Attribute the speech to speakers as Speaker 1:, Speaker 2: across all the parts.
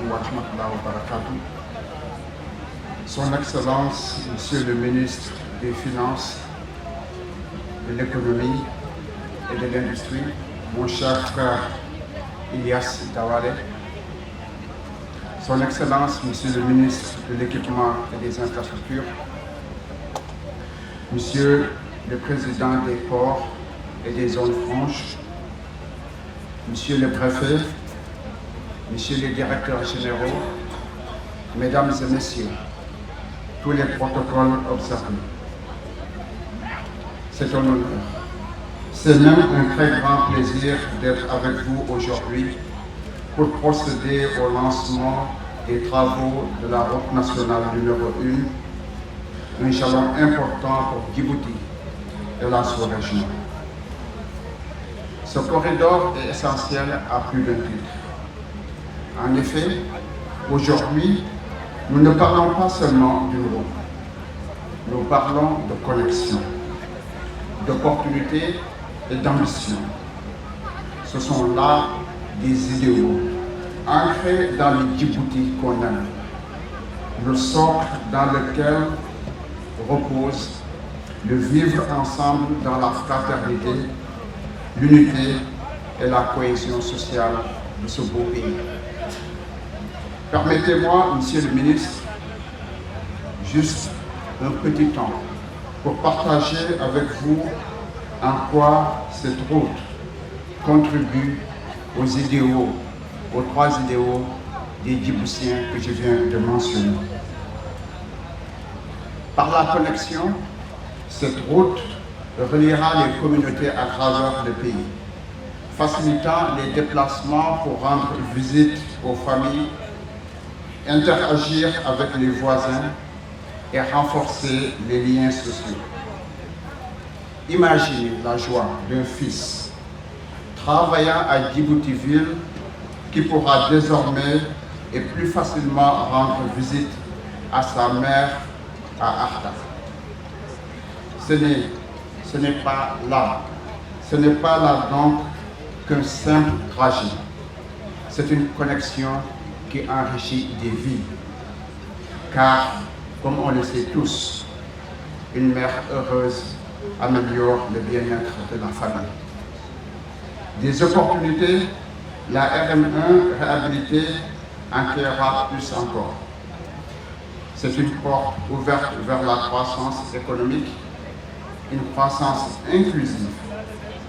Speaker 1: wa rahmatullahi wa barakatuh. Son Excellence, Monsieur le ministre des Finances, de l'Économie et de l'Industrie, mon cher frère Ilyas Dawale, Son Excellence, Monsieur le ministre de l'Équipement et des Infrastructures, Monsieur le Président des ports et des zones franches, Monsieur le Préfet, Monsieur les directeurs généraux, Mesdames et Messieurs, tous les protocoles observés. C'est un honneur. C'est même un très grand plaisir d'être avec vous aujourd'hui pour procéder au lancement des travaux de la route nationale numéro 1, un jalon important pour Djibouti et la sous-région. Ce corridor est essentiel à plus d'un titre. En effet, aujourd'hui, nous ne parlons pas seulement d'une route, nous parlons de connexion, d'opportunités et d'ambition. Ce sont là des idéaux ancrés dans le Djibouti qu'on aime, le socle dans lequel repose le vivre ensemble dans la fraternité, l'unité et la cohésion sociale de ce beau pays. Permettez-moi, Monsieur le ministre, juste un petit temps pour partager avec vous en quoi cette route contribue aux idéaux, aux 3 idéaux des Djiboutiens que je viens de mentionner. Par la connexion, cette route reliera les communautés à travers le pays, facilitant les déplacements pour rendre visite aux familles, interagir avec les voisins et renforcer les liens sociaux. Imaginez la joie d'un fils travaillant à Djibouti-Ville qui pourra désormais et plus facilement rendre visite à sa mère à Arta. Ce n'est pas là donc qu'un simple trajet. C'est une connexion qui enrichit des vies. Car, comme on le sait tous, une mère heureuse améliore le bien-être de la famille. Des opportunités, la RM1 réhabilitée en créera plus encore. C'est une porte ouverte vers la croissance économique, une croissance inclusive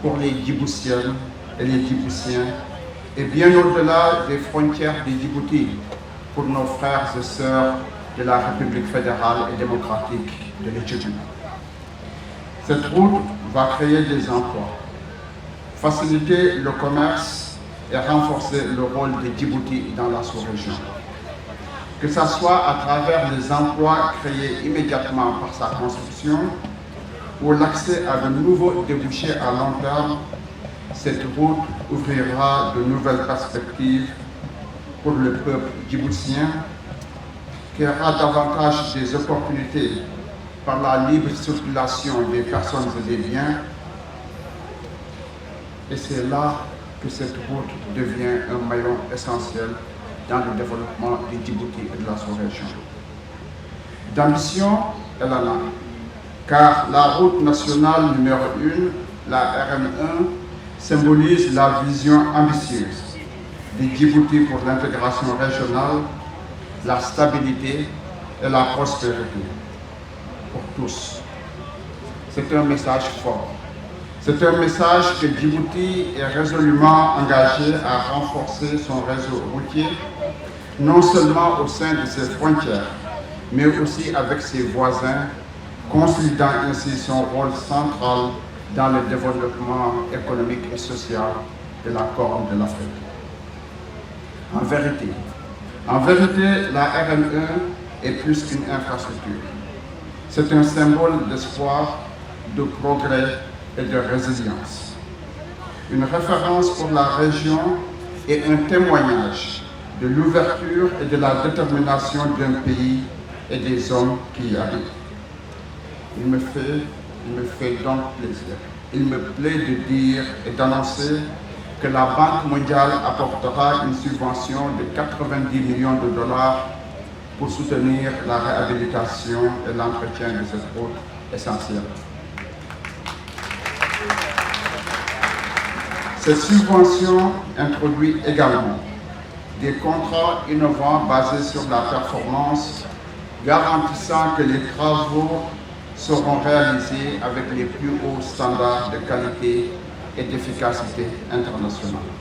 Speaker 1: pour les Djiboutiennes et les Djiboutiens, et bien au-delà des frontières de Djibouti pour nos frères et sœurs de la République fédérale et démocratique de l'Éthiopie. Cette route va créer des emplois, faciliter le commerce et renforcer le rôle de Djibouti dans la sous-région. Que ce soit à travers les emplois créés immédiatement par sa construction ou l'accès à de nouveaux débouchés à long terme, cette route ouvrira de nouvelles perspectives pour le peuple djiboutien, créera davantage des opportunités par la libre circulation des personnes et des biens. Et c'est là que cette route devient un maillon essentiel dans le développement du Djibouti et de la sous-région. D'ambition, elle en a, car la route nationale numéro 1, la RM1, symbolise la vision ambitieuse du Djibouti pour l'intégration régionale, la stabilité et la prospérité pour tous. C'est un message fort. C'est un message que Djibouti est résolument engagé à renforcer son réseau routier, non seulement au sein de ses frontières, mais aussi avec ses voisins, consolidant ainsi son rôle central dans le développement économique et social de la Corne de l'Afrique. En vérité, la RM1 est plus qu'une infrastructure. C'est un symbole d'espoir, de progrès et de résilience. Une référence pour la région et un témoignage de l'ouverture et de la détermination d'un pays et des hommes qui y habitent. Il me fait donc plaisir. Il me plaît de dire et d'annoncer que la Banque mondiale apportera une subvention de 90 millions de dollars pour soutenir la réhabilitation et l'entretien de cette route essentielle. Cette subvention introduit également des contrats innovants basés sur la performance, garantissant que les travaux seront réalisés avec les plus hauts standards de qualité et d'efficacité internationale.